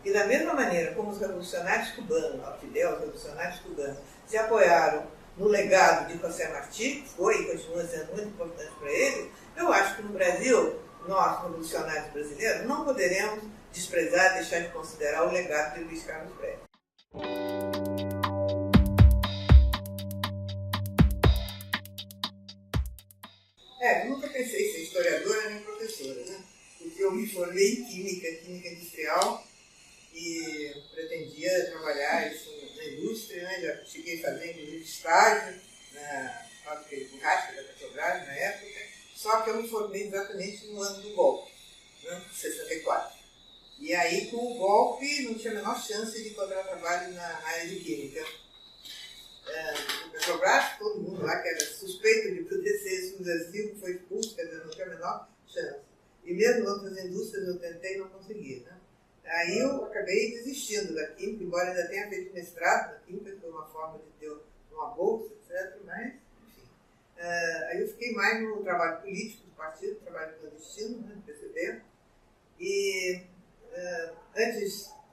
que da mesma maneira como os revolucionários cubanos, ao Fidel, os revolucionários cubanos, se apoiaram no legado de José Martí, que foi e continua sendo muito importante para ele, eu acho que no Brasil, nós, revolucionários brasileiros, não poderemos desprezar, deixar de considerar o legado de Luiz Carlos Prestes. Eu nunca pensei em ser historiadora nem professora, né? Porque eu me formei em química industrial, e pretendia trabalhar isso na indústria, né? Já cheguei a fazer, inclusive, estágio na fábrica de borracha da Petrobras, na época, só que eu me formei exatamente no ano do golpe, né? 64. E aí, com o golpe, não tinha a menor chance de encontrar trabalho na área de química. Na Petrobras, todo mundo lá que era suspeito de poder ser subversivo foi expulso, quer dizer, não tinha a menor chance. E mesmo em outras indústrias eu tentei e não consegui, né? Aí eu acabei desistindo da química, embora ainda tenha feito mestrado na química, que foi uma forma de ter uma bolsa, etc. Mas, enfim. Aí eu fiquei mais no trabalho político do partido, trabalho clandestino, né, do PCB. E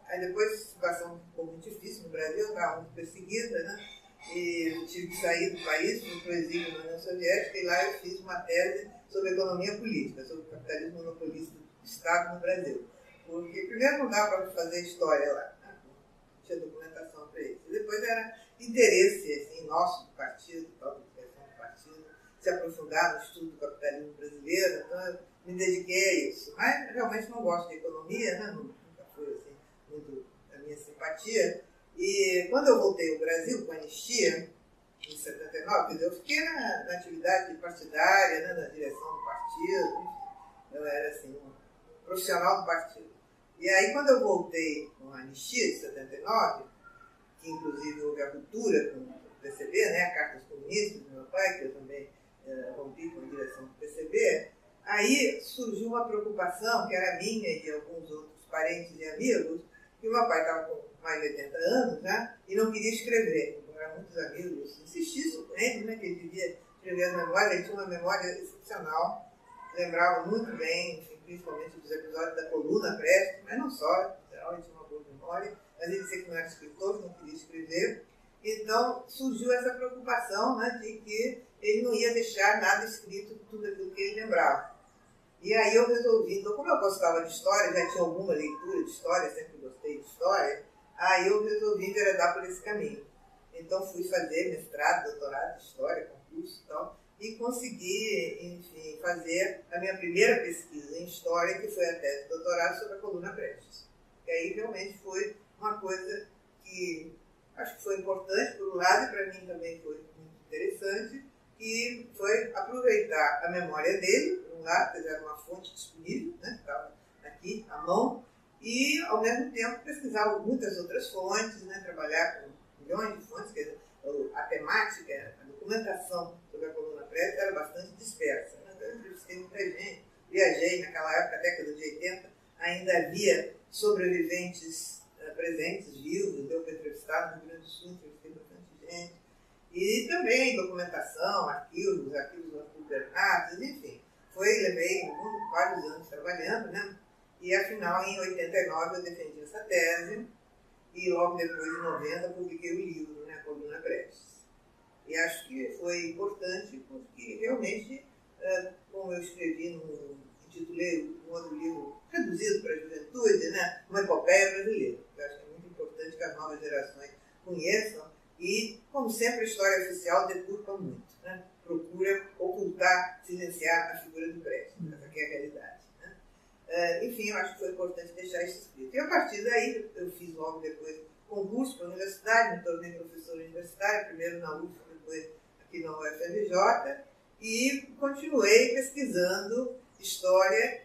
aí depois a situação ficou muito difícil no Brasil, eu estava muito perseguida, né? E eu tive que sair do país, fui para o exílio na União Soviética, e lá eu fiz uma tese sobre economia política, sobre o capitalismo monopolista do Estado no Brasil. Porque primeiro não dá para fazer história lá, né? Não tinha documentação para isso. E depois era interesse assim, nosso do partido, da direção do partido, se aprofundar no estudo do capitalismo brasileiro, então eu me dediquei a isso. Mas realmente não gosto de economia, né? Nunca foi assim, muito a minha simpatia. E quando eu voltei ao Brasil com a anistia, em 79, quer dizer, eu fiquei na atividade partidária, né, na direção do partido, eu era assim, um profissional do partido. E aí, quando eu voltei com a anistia de 79, que inclusive houve a ruptura com o PCB, né, a Carta dos Comunistas do meu pai, que eu também rompi com a direção do PCB, aí surgiu uma preocupação, que era minha e de alguns outros parentes e amigos, que o meu pai estava com mais de 80 anos, né, e não queria escrever. Embora muitos amigos insistissem com ele, né, que ele devia escrever as memórias, ele tinha uma memória excepcional, lembrava muito bem, enfim, principalmente dos episódios da coluna Prestes, mas não só, em geral, ele tinha uma boa memória, mas ele dizia que não era escritor, não queria escrever. Então surgiu essa preocupação, né, de que ele não ia deixar nada escrito, tudo aquilo que ele lembrava. E aí eu resolvi, então como eu gostava de história, já tinha alguma leitura de história, sempre gostei de história, aí eu resolvi enveredar por esse caminho. Então fui fazer mestrado, doutorado de história, concurso e tal, e consegui, enfim, fazer a minha primeira pesquisa em história, que foi a tese de doutorado sobre a coluna Prestes. E aí realmente foi uma coisa que acho que foi importante por um lado, e para mim também foi muito interessante, que foi aproveitar a memória dele, por um lado, que era uma fonte disponível, né, que estava aqui à mão, e ao mesmo tempo pesquisar muitas outras fontes, né, trabalhar com milhões de fontes, quer dizer, a temática, a documentação sobre a coluna Prestes era bastante dispersa. Né? Então eu entrevistei muita gente, viajei naquela época, década de 80, ainda havia sobreviventes presentes, vivos, deu para entrevistar no Rio Grande do Sul, entrevistei bastante gente. E também documentação, arquivos do Arthur Bernardes, enfim. Levei vários anos trabalhando, né? E afinal, em 89, eu defendi essa tese, e logo depois, em 90, publiquei o livro, né, a coluna Prestes. E acho que foi importante porque realmente, como eu escrevi, intitulei um outro livro reduzido para a juventude, né, uma epopeia brasileira. Eu acho que é muito importante que as novas gerações conheçam e, como sempre, a história oficial deturpa muito, né, procura ocultar, silenciar a figura do Prestes. Essa aqui é a realidade. Enfim, eu acho que foi importante deixar isso escrito. E a partir daí, eu fiz logo depois concurso para a universidade, me tornei professora universitária, primeiro na UF, depois aqui na UFRJ, e continuei pesquisando história.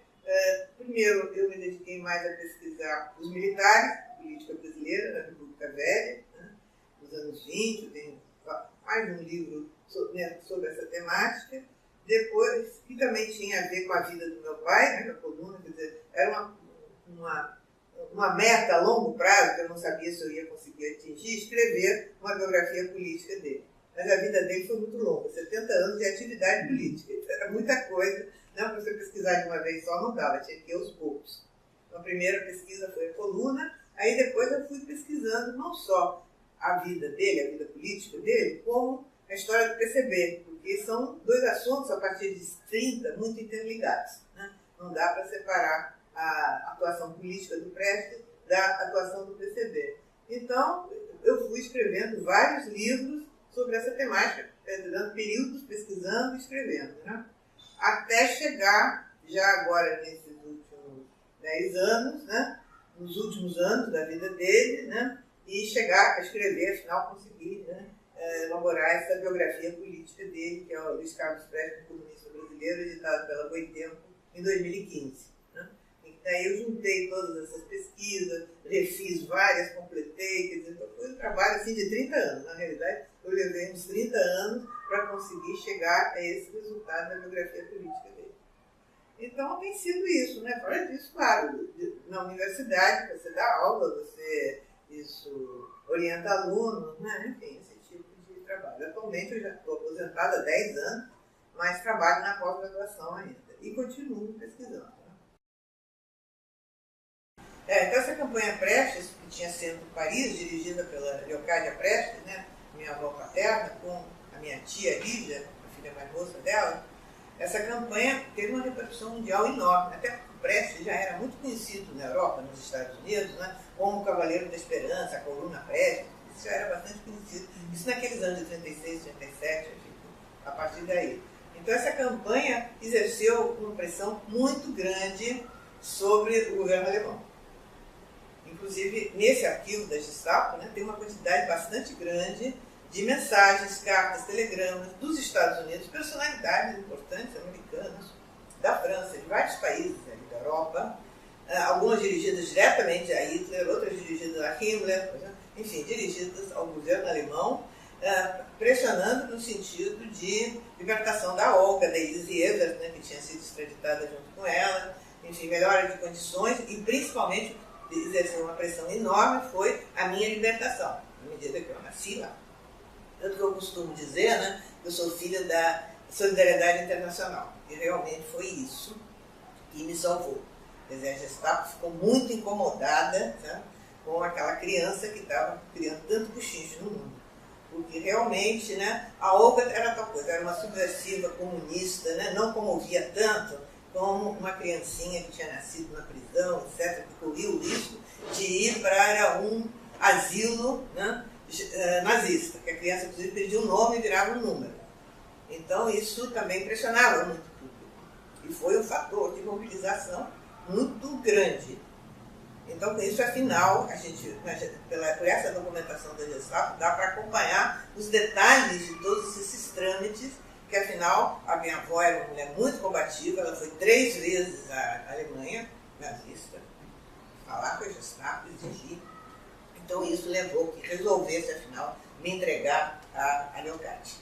Primeiro, eu me dediquei mais a pesquisar os militares, política brasileira, na República Velha, né, nos anos 20, eu tenho mais de um livro sobre essa temática. Depois, que também tinha a ver com a vida do meu pai, né, com a coluna, quer dizer, era uma meta a longo prazo, que eu não sabia se eu ia conseguir atingir, escrever uma biografia política dele. Mas a vida dele foi muito longa, 70 anos de atividade política, então era muita coisa, não para você pesquisar de uma vez só, não dava, tinha que ir aos poucos. Então, a primeira pesquisa foi a coluna, Aí depois eu fui pesquisando não só a vida dele, a vida política dele, como a história do PCB, porque são dois assuntos, a partir de 30, muito interligados, né? Não dá para separar a atuação política do Prestes da atuação do PCB. Então, eu fui escrevendo vários livros sobre essa temática, durante períodos pesquisando e escrevendo, né? Até chegar, já agora nesses últimos 10 anos, né? Nos últimos anos da vida dele, né? E chegar a escrever, afinal conseguir, né? Elaborar essa biografia política dele, que é o Luiz Carlos Prestes, comunista brasileiro, editado pela Boitempo em 2015. Né? E daí eu juntei todas essas pesquisas, refiz várias, completei, quer dizer, foi um trabalho assim, de 30 anos. Na realidade, eu levei uns 30 anos para conseguir chegar a esse resultado da biografia política dele. Então tem sido isso, né? Fora disso, claro, na universidade você dá aula, você orienta alunos, né? Enfim, esse tipo de trabalho. Atualmente eu já estou aposentada há 10 anos, mas trabalho na pós-graduação ainda e continuo pesquisando. Então essa campanha Prestes, que tinha sido em Paris, dirigida pela Leocádia Prestes, né? Minha avó paterna, com a minha tia Lídia, a filha mais moça dela, essa campanha teve uma repercussão mundial enorme, até porque o Prestes já era muito conhecido na Europa, nos Estados Unidos, né, como o Cavaleiro da Esperança, a coluna Prestes, isso já era bastante conhecido. Isso naqueles anos de 36, 37, a partir daí. Então essa campanha exerceu uma pressão muito grande sobre o governo alemão. Inclusive, nesse arquivo da Gestapo, né, tem uma quantidade bastante grande de mensagens, cartas, telegramas dos Estados Unidos, personalidades importantes americanas, da França, de vários países ali da Europa, algumas dirigidas diretamente a Hitler, outras dirigidas a Himmler, enfim, dirigidas ao governo alemão, pressionando no sentido de libertação da Olga, da Elise Evers, né, que tinha sido extraditada junto com ela, enfim, melhora de condições e principalmente exerceu uma pressão enorme foi a minha libertação, à medida que eu nasci lá. Tanto que eu costumo dizer, né, que eu sou filha da Solidariedade Internacional, e realmente foi isso que me salvou. Quer dizer, a Gestapo ficou muito incomodada, né, com aquela criança que estava criando tanto cochicho no mundo. Porque realmente, né, a Olga era tal coisa, era uma subversiva comunista, né, não comovia tanto como uma criancinha que tinha nascido na prisão, etc., que corria o risco de ir para um asilo, né, nazista, que a criança, inclusive, perdia o nome e virava um número. Então, isso também impressionava muito o público. E foi um fator de mobilização muito grande. Então, com isso, afinal, a gente, por essa documentação da Gestapo, dá para acompanhar os detalhes de todos esses trâmites, que, afinal, a minha avó era uma mulher muito combativa, ela foi 3 vezes à Alemanha nazista, falar com a Gestapo, exigir. Então, isso levou que resolvesse, afinal, me entregar a Leocádia.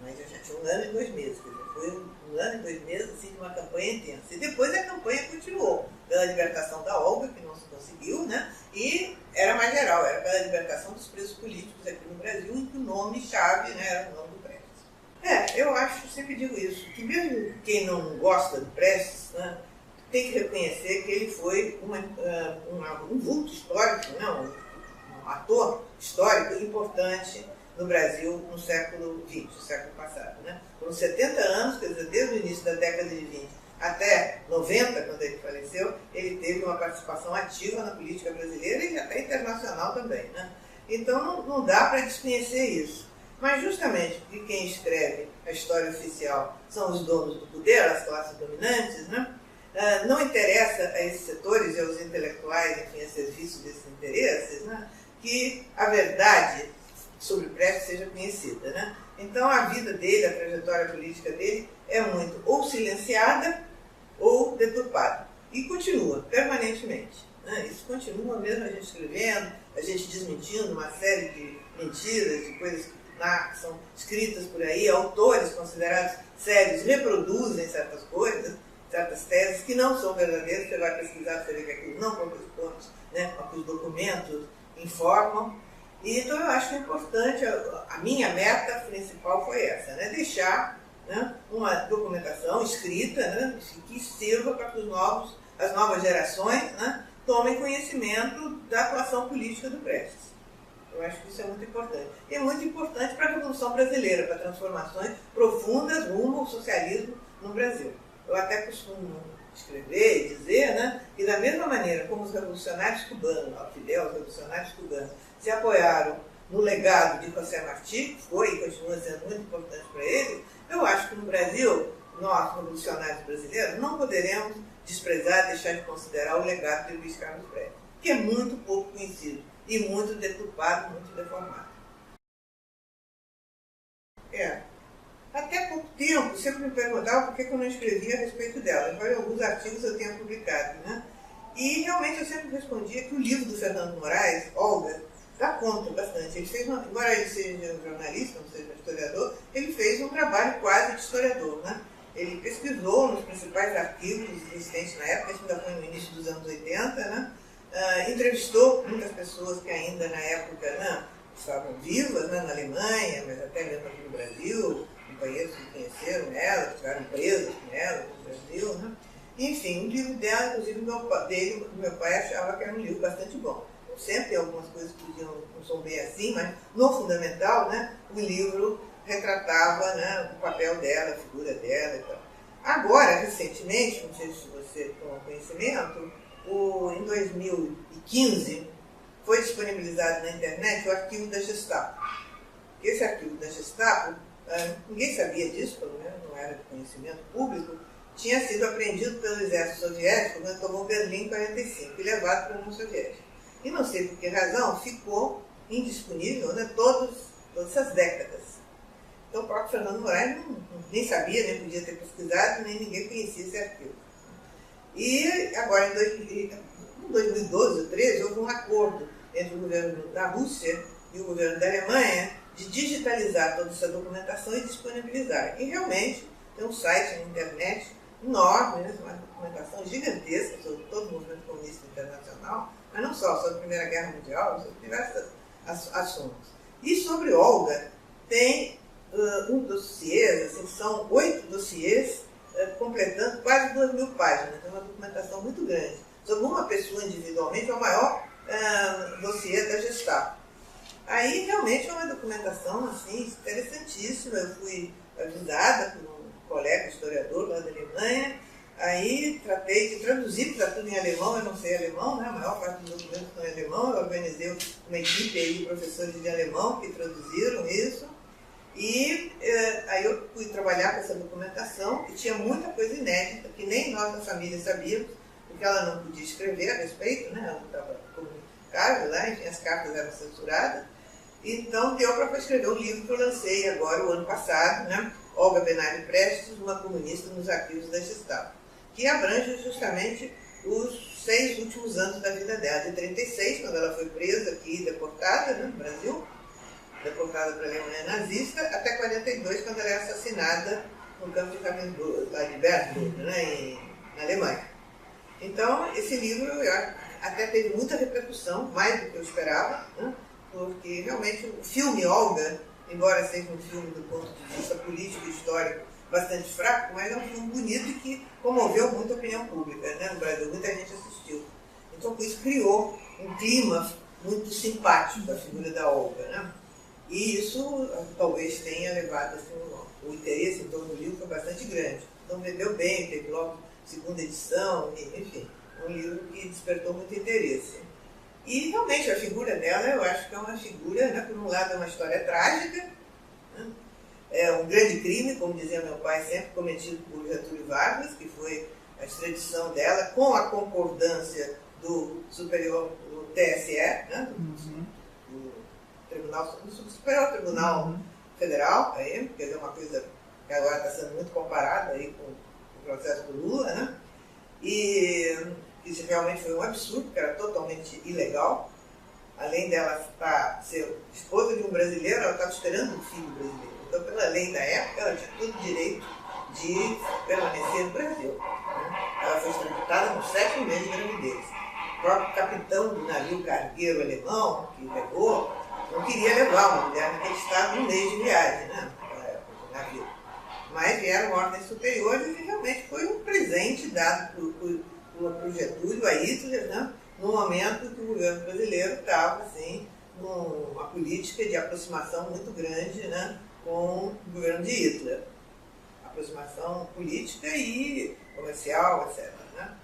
Mas eu já tinha 1 ano e 2 meses, quer dizer, foi 1 ano e 2 meses assim, de uma campanha intensa. E depois a campanha continuou, pela libertação da Olga, que não se conseguiu, né? E era mais geral, era pela libertação dos presos políticos aqui no Brasil, em que o nome-chave, né, era o nome do Prestes. Eu acho, sempre digo isso, que mesmo quem não gosta do Prestes, né, tem que reconhecer que ele foi um vulto histórico, né, um ator histórico importante no Brasil no século XX, no século passado. Né? Foram 70 anos, quer dizer, desde o início da década de 20 até 90, quando ele faleceu, ele teve uma participação ativa na política brasileira e até internacional também. Né? Então não dá para desconhecer isso. Mas justamente porque quem escreve a história oficial são os donos do poder, as classes dominantes, né? Não interessa a esses setores e aos intelectuais, enfim, a serviço desses interesses, né? Que a verdade sobre Prestes seja conhecida. Né? Então a vida dele, a trajetória política dele é muito ou silenciada ou deturpada. E continua, permanentemente. Né? Isso continua mesmo a gente escrevendo, a gente desmentindo uma série de mentiras, de coisas que são escritas por aí, autores considerados sérios reproduzem certas coisas, certas teses que não são verdadeiras, você vai pesquisar, você vê que aquilo não corresponde, né, ao que os documentos informam. E, então eu acho que é importante, a minha meta principal foi essa, né, deixar, né, uma documentação escrita, né, que sirva para que as novas gerações, né, tomem conhecimento da atuação política do Prestes. Eu acho que isso é muito importante. E é muito importante para a Revolução Brasileira, para transformações profundas rumo ao socialismo no Brasil. Eu até costumo escrever e dizer, né, que da mesma maneira como os revolucionários cubanos, ao Fidel, os revolucionários cubanos, se apoiaram no legado de José Martí, que foi e continua sendo muito importante para eles, eu acho que no Brasil, nós, revolucionários brasileiros, não poderemos desprezar, deixar de considerar o legado de Luiz Carlos Prestes, que é muito pouco conhecido e muito deturpado, muito deformado. Até pouco tempo, sempre me perguntava por que eu não escrevia a respeito dela. Então, alguns artigos eu tenho publicado, né? E realmente eu sempre respondia que o livro do Fernando Moraes, Olga, dá conta bastante. Ele fez embora ele seja um jornalista, não seja um historiador, ele fez um trabalho quase de historiador, né? Ele pesquisou nos principais arquivos existentes na época, isso ainda foi no início dos anos 80, né? Entrevistou muitas pessoas que ainda na época, né, estavam vivas, né, na Alemanha, mas até mesmo aqui no Brasil, companheiros que conheceram ela, que estiveram presas com ela no Brasil, né? Enfim, o livro dela, inclusive meu pai achava que era um livro bastante bom. Sempre algumas coisas que não são bem assim, mas no fundamental, né, o livro retratava, né, o papel dela, a figura dela e tal. Agora, recentemente, não sei se você tomou conhecimento, em 2015 foi disponibilizado na internet o arquivo da Gestapo. Esse arquivo da Gestapo, ninguém sabia disso, pelo menos não era de conhecimento público, tinha sido apreendido pelo exército soviético quando tomou Berlim em 1945 e levado para a União Soviética. E não sei por que razão ficou indisponível, né, todas essas décadas. Então o próprio Fernando Moraes nem sabia, nem podia ter pesquisado, nem ninguém conhecia esse arquivo. E agora, em 2012 ou 2013, houve um acordo entre o governo da Rússia e o governo da Alemanha de digitalizar toda essa documentação e disponibilizar. E realmente tem um site na internet enorme, né, uma documentação gigantesca sobre todo o movimento comunista internacional, mas não só, sobre a Primeira Guerra Mundial, sobre diversos assuntos. E sobre Olga, tem um dossiê, assim, são 8 dossiês, completando quase 2.000 páginas, é uma documentação muito grande. Sobre uma pessoa individualmente, é o maior dossiê da Gestapo. Aí realmente é uma documentação assim, interessantíssima. Eu fui avisada por um colega historiador lá da Alemanha, aí tratei de traduzir para tudo em alemão, eu não sei alemão, né? A maior parte dos documentos estão em alemão, eu organizei uma equipe aí de professores de alemão que traduziram isso. E aí eu fui trabalhar com essa documentação, que tinha muita coisa inédita, que nem nós da família sabíamos, porque ela não podia escrever a respeito, né? Ela não estava comunicável lá, enfim, as cartas eram censuradas. Então deu para escrever um livro que eu lancei agora, o ano passado, né? Olga Benário Prestes, uma comunista nos arquivos da Gestapo, que abrange justamente os 6 últimos anos da vida dela, de 36, quando ela foi presa aqui e deportada, né, no Brasil, deportada para a Alemanha nazista, até 42, quando ela é assassinada no campo de Ravensbrück, lá de Bergburg, né, na Alemanha. Então, esse livro até teve muita repercussão, mais do que eu esperava, né, porque realmente o filme Olga, embora seja um filme do ponto de vista político e histórico bastante fraco, mas é um filme bonito e que comoveu muito a opinião pública, né, no Brasil. Muita gente assistiu. Então, com isso, criou um clima muito simpático à figura da Olga, né? E isso talvez tenha levado assim, o interesse em torno do livro foi bastante grande. Então vendeu bem, teve logo segunda edição, enfim, um livro que despertou muito interesse. E realmente a figura dela, eu acho que é uma figura, né, por um lado é uma história trágica, né, é um grande crime, como dizia meu pai, sempre cometido por Getúlio Vargas, que foi a extradição dela com a concordância do do TSE, né, do Superior Tribunal Federal, aí, quer dizer, uma coisa que agora está sendo muito comparada aí com o processo do Lula, né? E isso realmente foi um absurdo, porque era totalmente ilegal. Além dela ser esposa de um brasileiro, ela estava esperando um filho brasileiro. Então, pela lei da época, ela tinha todo o direito de permanecer no Brasil, né? Ela foi extraditada no 7º mês de gravidez. O próprio capitão do navio cargueiro alemão, que levou, não queria levar uma mulher naquele estado um mês de viagem, né? Naquela época, do navio. Mas vieram ordens superiores e realmente foi um presente dado por Getúlio a Hitler, né? no momento que o governo brasileiro estava assim, numa política de aproximação muito grande, né, com o governo de Hitler. Aproximação política e comercial, etc. Né?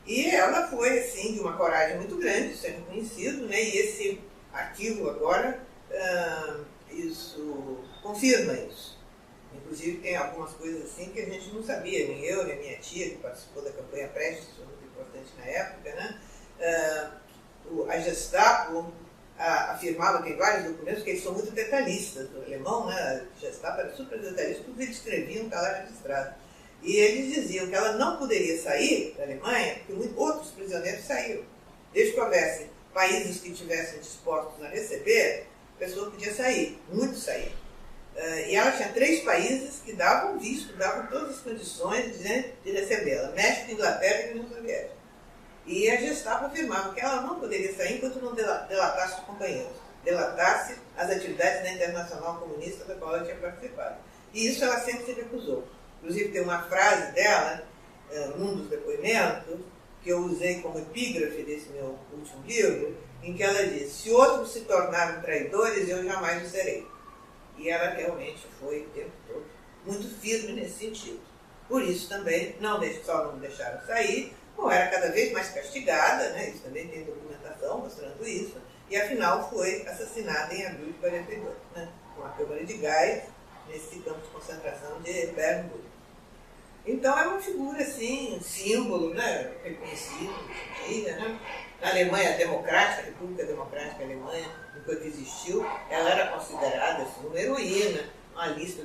E ela foi, assim, de uma coragem muito grande, isso é reconhecido, né? E esse artigo agora, isso confirma isso. Inclusive tem algumas coisas assim que a gente não sabia, nem eu, nem minha tia, que participou da campanha Prestes, foi muito importante na época, né? A Gestapo afirmava, tem vários documentos, que eles são muito detalhistas, o alemão, né? A Gestapo era super detalhista, tudo eles escreviam, está lá registrado. E eles diziam que ela não poderia sair da Alemanha, porque outros prisioneiros saíram. Desde que houvessem países que estivessem dispostos a receber, a pessoa podia sair, muitos saíram. E ela tinha 3 países que davam visto, davam todas as condições de recebê-la: México, Inglaterra e União Soviética. E a Gestapo afirmava que ela não poderia sair enquanto não delatasse os companheiros, delatasse as atividades da Internacional Comunista da qual ela tinha participado. E isso ela sempre se recusou. Inclusive tem uma frase dela, num dos depoimentos, que eu usei como epígrafe desse meu último livro, em que ela diz: se outros se tornaram traidores, eu jamais o serei. E ela realmente foi o tempo todo muito firme nesse sentido. Por isso também só não deixaram sair, ou era cada vez mais castigada, né? Isso também tem documentação mostrando isso, e afinal foi assassinada em abril de 1942, né? Com a câmara de gás, nesse campo de concentração de Bernburg. Então é uma figura assim, um símbolo, né? Reconhecido, né? Na Alemanha democrática, a República Democrática Alemanha, enquanto existiu, ela era considerada assim, uma heroína, uma lista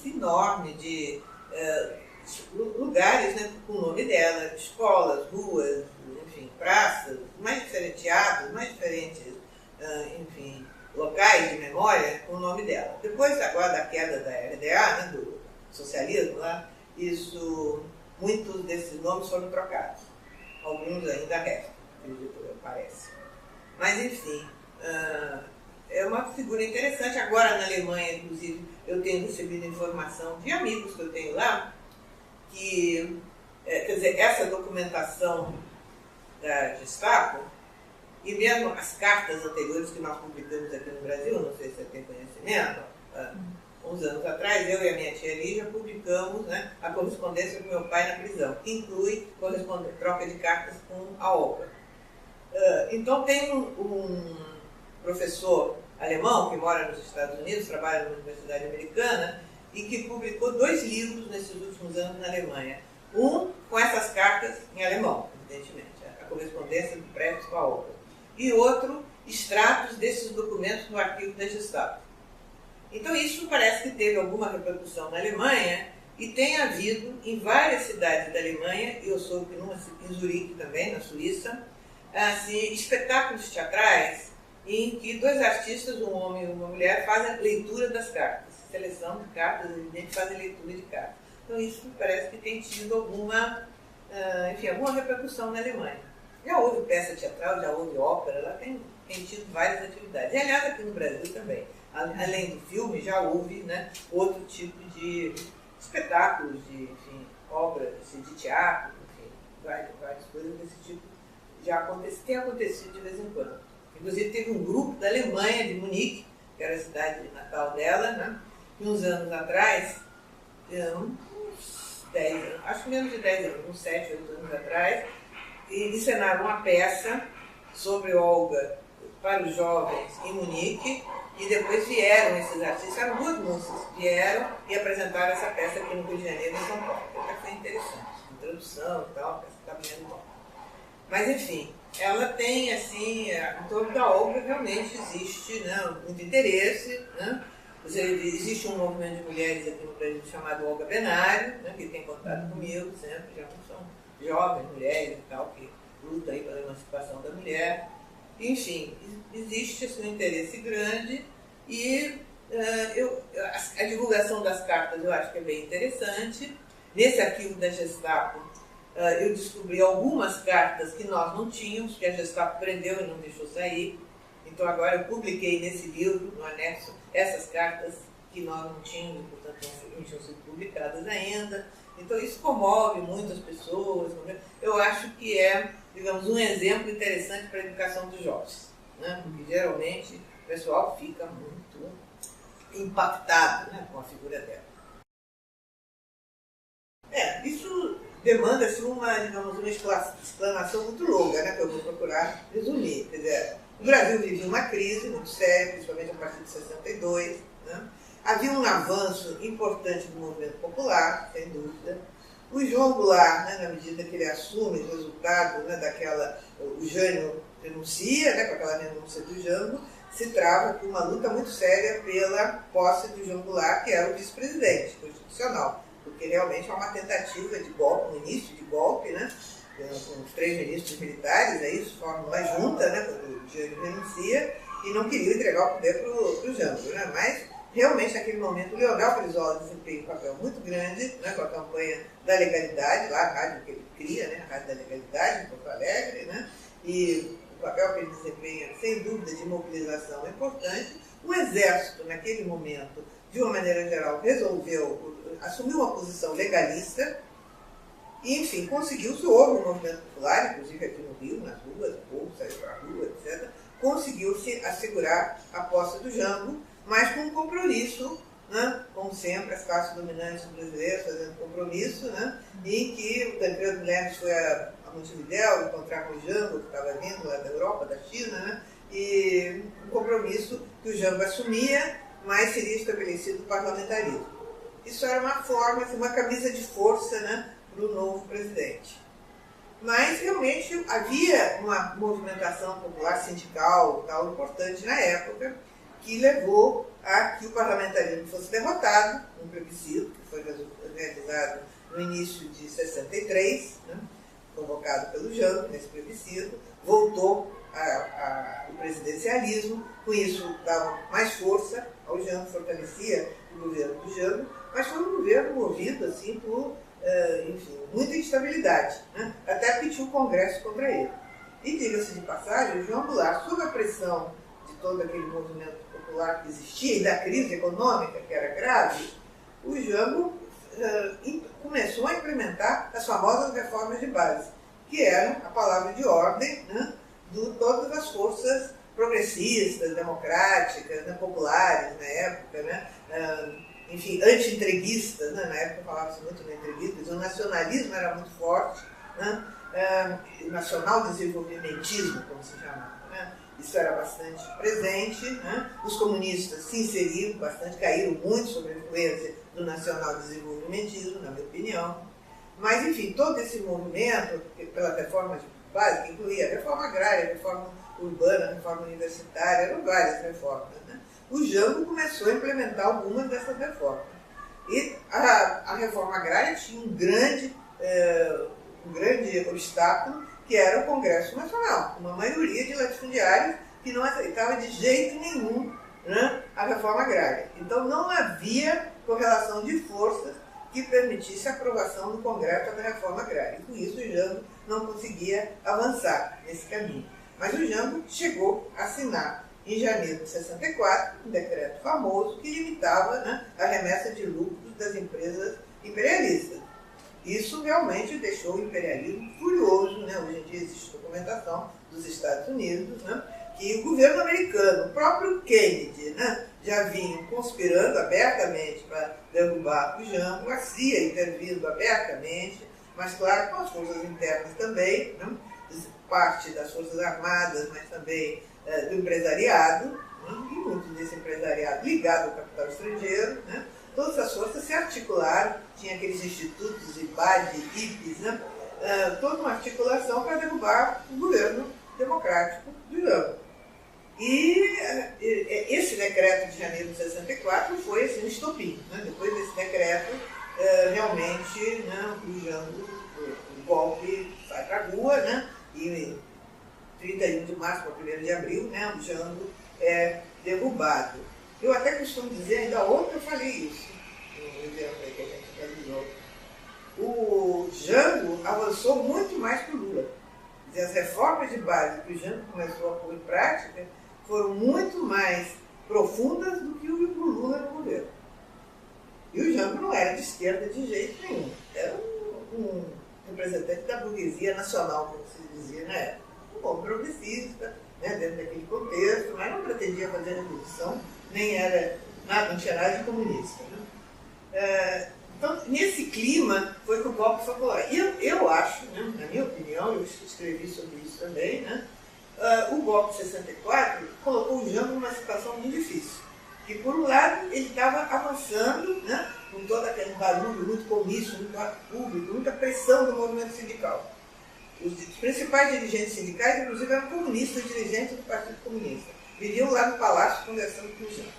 enorme de lugares, né, com o nome dela, escolas, ruas, enfim, praças, mais diferentes teatros, mais diferentes, enfim, locais de memória com o nome dela. Depois, agora, da queda da RDA, né, do socialismo lá, muitos desses nomes foram trocados. Alguns ainda restam, parece. Mas, enfim, é uma figura interessante. Agora, na Alemanha, inclusive, eu tenho recebido informação de amigos que eu tenho lá, que, quer dizer, essa documentação da Gestapo, e mesmo as cartas anteriores que nós publicamos aqui no Brasil, não sei se você tem conhecimento, uns anos atrás, eu e a minha tia Lígia publicamos, né, a correspondência com meu pai na prisão, que inclui troca de cartas com a Olga. Então tem um professor alemão que mora nos Estados Unidos, trabalha numa universidade americana, e que publicou 2 livros nesses últimos anos na Alemanha. Um com essas cartas em alemão, evidentemente, a correspondência do Prestes com a Olga. E outro, extratos desses documentos no arquivo da Gestapo. Então isso parece que teve alguma repercussão na Alemanha, e tem havido em várias cidades da Alemanha, e eu soube que em Zurique também, na Suíça, assim, espetáculos teatrais em que 2 artistas, um homem e uma mulher, fazem leitura das cartas, seleção de cartas, evidente, fazem leitura de cartas. Então isso parece que tem tido alguma repercussão na Alemanha. Já houve peça teatral, já houve ópera, lá tem tido várias atividades. E aliás, aqui no Brasil também. Além do filme, já houve, né, outro tipo de espetáculos, de obras de teatro, enfim, várias coisas desse tipo tem acontecido de vez em quando. Inclusive teve um grupo da Alemanha, de Munique, que era a cidade de natal dela, né, e uns anos atrás, uns 10 anos, acho que menos de 10 anos, uns 7, 8 anos atrás, e encenaram uma peça sobre Olga para os jovens em Munique, e depois vieram esses artistas, eram 2 moças, vieram e apresentaram essa peça aqui no Rio de Janeiro, em São Paulo. Até foi interessante, introdução e tal, a peça está bem bom. Mas, enfim, ela tem, assim, em torno da Olga realmente existe, né, muito interesse, né? Existe um movimento de mulheres aqui no Brasil chamado Olga Benário, né, que tem contato comigo sempre, já são jovens mulheres e tal, que lutam aí pela emancipação da mulher. Enfim, existe esse interesse grande e a divulgação das cartas eu acho que é bem interessante. Nesse arquivo da Gestapo, eu descobri algumas cartas que nós não tínhamos, que a Gestapo prendeu e não deixou sair. Então agora eu publiquei nesse livro, no anexo, essas cartas que nós não tínhamos, portanto não tinham sido publicadas ainda. Então isso comove muitas pessoas. Eu acho que é, digamos, um exemplo interessante para a educação dos jovens, né? Porque geralmente o pessoal fica muito impactado, né, com a figura dela. Isso demanda-se uma, digamos, uma explanação muito longa, né, que eu vou procurar resumir. Quer dizer, o Brasil vivia uma crise muito séria, principalmente a partir de 62. Né? Havia um avanço importante do movimento popular, sem dúvida. O João Goulart, né, na medida que ele assume o resultado, né, o Jânio renuncia, né, com aquela renúncia do Jango, se trava com uma luta muito séria pela posse do João Goulart, que era o vice-presidente constitucional, porque realmente é uma tentativa de golpe, um início de golpe, né, com os 3 ministros militares, isso forma uma junta, né, quando o Jânio renuncia, e não queria entregar o poder para o Jango, né, mas realmente naquele momento o Leonel Brizola desempenha um papel muito grande, né, com a campanha da legalidade, lá a rádio que ele cria, né, a Rádio da Legalidade, em Porto Alegre, né, e o papel que ele desempenha, sem dúvida, de mobilização é importante. O Exército, naquele momento, de uma maneira geral, assumiu uma posição legalista e, enfim, conseguiu-se, houve um movimento popular, inclusive aqui no Rio, nas ruas, o povo saiu para a rua, etc., conseguiu-se assegurar a posse do Jango, mas com um compromisso, né, como sempre, as classes dominantes brasileiras fazendo compromisso, né, em que o Tancredo Neves foi a Montevidéu encontrar com o Jango, que estava vindo lá da Europa, da China, né, e um compromisso que o Jango assumia, mas seria estabelecido o parlamentarismo. Isso era uma forma, assim, uma camisa de força, né, para o novo presidente. Mas realmente havia uma movimentação popular sindical tal importante na época, que levou a que o parlamentarismo fosse derrotado, um plebiscito que foi realizado no início de 63, né, convocado pelo Jango nesse plebiscito, voltou o presidencialismo, com isso dava mais força ao Jango, fortalecia o governo do Jango, mas foi um governo movido assim, por enfim, muita instabilidade, né, até que tinha um congresso contra ele. E diga-se de passagem, o João Goulart, sob a pressão de todo aquele movimento popular que existia e da crise econômica, que era grave, o Jango começou a implementar as famosas reformas de base, que eram a palavra de ordem, né, de todas as forças progressistas, democráticas, né, populares na época, né, enfim, anti-entreguistas, né, na época falava-se muito no entreguistas, o nacionalismo era muito forte, né, nacional-desenvolvimentismo, como se chamava, né, isso era bastante presente, né, os comunistas se inseriram bastante, caíram muito sob a influência do nacional-desenvolvimentismo, na minha opinião, mas, enfim, todo esse movimento, pela reforma básica, que incluía a reforma agrária, a reforma urbana, a reforma universitária, eram várias reformas, né? O Jango começou a implementar algumas dessas reformas. E a reforma agrária tinha um grande obstáculo, que era o Congresso Nacional, uma maioria de latifundiários que não aceitava de jeito nenhum, né, a reforma agrária. Então não havia correlação de forças que permitisse a aprovação do Congresso da reforma agrária. E com isso o Jango não conseguia avançar nesse caminho. Mas o Jango chegou a assinar, em janeiro de 64, um decreto famoso que limitava, né, a remessa de lucros das empresas imperialistas. Isso realmente deixou o imperialismo furioso, né? Hoje em dia existe documentação dos Estados Unidos, né, que o governo americano, o próprio Kennedy, né, já vinha conspirando abertamente para derrubar o Jango, a CIA intervindo abertamente, mas claro, com as forças internas também, né, parte das forças armadas, mas também do empresariado, né, e muito desse empresariado ligado ao capital estrangeiro, né, todas as forças se articularam, tinha aqueles institutos, IBAD, IPES, né, toda uma articulação para derrubar o governo democrático do Jango. E esse decreto de janeiro de 64 foi assim, um estopim, né? Depois desse decreto, realmente, né, o Jango, o golpe sai para a rua, né, e 31 de março para 1º de abril, né, o Jango é derrubado. Eu até costumo dizer, ainda ontem eu falei isso, no evento que a gente realizou. O Jango avançou muito mais que o Lula. Quer dizer, as reformas de base que o Jango começou a pôr em prática foram muito mais profundas do que o Lula no governo. E o Jango não era de esquerda de jeito nenhum. Era um representante da burguesia nacional, como se dizia na época. Um homem progressista, né, dentro daquele contexto, mas não pretendia fazer revolução, nem era nada, não tinha nada de comunista. Né? Então, nesse clima, foi que o golpe foi popular. E eu acho, né, na minha opinião, eu escrevi sobre isso também, né, o golpe de 64 colocou o Jango numa situação muito difícil. Que, por um lado, ele estava avançando, né, com todo aquele barulho, muito comício, muito ato público, muita pressão do movimento sindical. Os principais dirigentes sindicais, inclusive, eram comunistas, dirigentes do Partido Comunista. Viviam lá no palácio conversando com o Jango.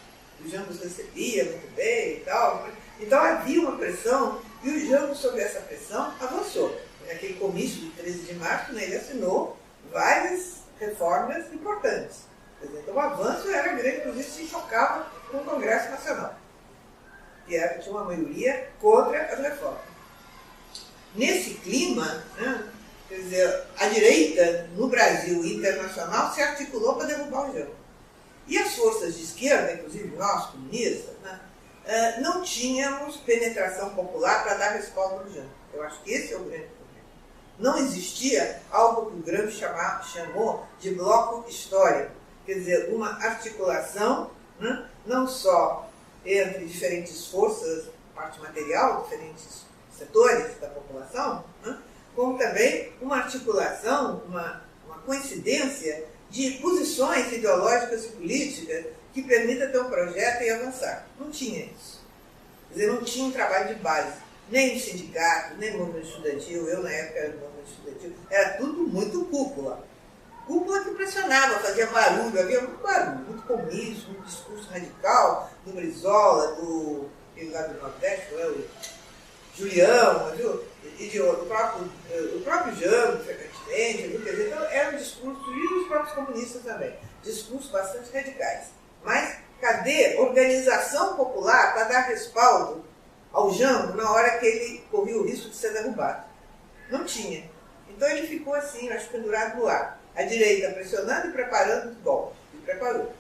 O Jango os recebia muito bem e tal. Então havia uma pressão e o Jango, sob essa pressão, avançou. Naquele comício de 13 de março, né, ele assinou várias reformas importantes. Então o avanço era grande, inclusive se chocava com o Congresso Nacional, que tinha uma maioria contra as reformas. Nesse clima, né, quer dizer, a direita no Brasil e internacional se articulou para derrubar o Jango. E as forças de esquerda, inclusive nós, comunistas, né, não tínhamos penetração popular para dar respaldo ao Jango. Eu acho que esse é o grande problema. Não existia algo que o Gramsci chamou de bloco histórico, quer dizer, uma articulação, né, não só entre diferentes forças, parte material, diferentes setores da população, né, como também uma articulação, uma coincidência de posições ideológicas e políticas que permita ter um projeto e avançar. Não tinha isso. Quer dizer, não tinha um trabalho de base. Nem sindicato, nem movimento estudantil. Eu, na época, era do movimento estudantil. Era tudo muito cúpula. Cúpula que pressionava, fazia barulho. Havia muito barulho, muito comício, muito discurso radical do Brizola, do lá do Nordeste, o Julião, viu? E o próprio Jango, frequentemente, viu? Quer dizer, então era um discurso, e os próprios comunistas também, discursos bastante radicais. Mas cadê organização popular para dar respaldo ao Jango na hora que ele corria o risco de ser derrubado? Não tinha. Então ele ficou assim, acho, pendurado no ar. A direita pressionando e preparando o golpe. E preparou.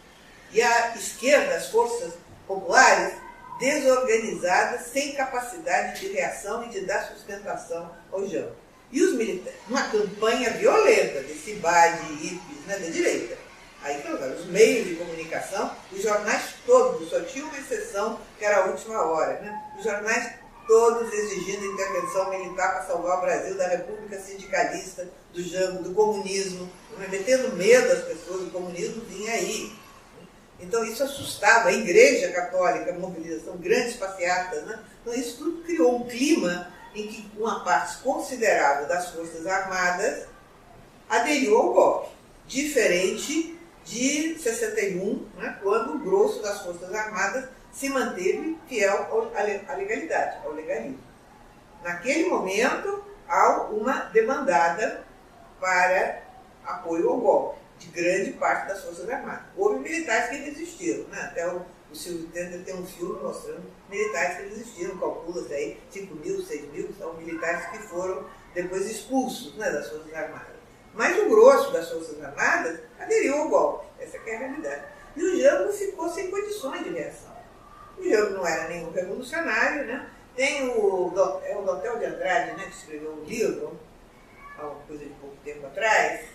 E a esquerda, as forças populares, desorganizadas, sem capacidade de reação e de dar sustentação ao Jango. E os militares, uma campanha violenta desse CIBAD, hippies, né, da direita. Aí colocaram os meios de comunicação, os jornais todos, só tinha uma exceção, que era a Última Hora, né? Os jornais todos exigindo intervenção militar para salvar o Brasil da República Sindicalista, do Jango, do comunismo, metendo medo às pessoas, o comunismo vinha aí. Então isso assustava a Igreja Católica, mobilização, grandes passeatas, né? Então isso tudo criou um clima em que uma parte considerável das Forças Armadas aderiu ao golpe, diferente de 61, né, quando o grosso das Forças Armadas se manteve fiel à legalidade, ao legalismo. Naquele momento, há uma demandada para apoio ao golpe, de grande parte das Forças Armadas. Houve militares que resistiram, né? Até o Silvio Tender tem um filme mostrando militares que resistiram, calcula-se aí 5.000, 6.000, são militares que foram depois expulsos, né, das Forças Armadas. Mas o grosso das Forças Armadas aderiu ao golpe, essa é a realidade. E o Jango ficou sem condições de reação. O Jango não era nenhum revolucionário, né? Tem o Dotel de Andrade, né, que escreveu um livro, há uma coisa de pouco tempo atrás,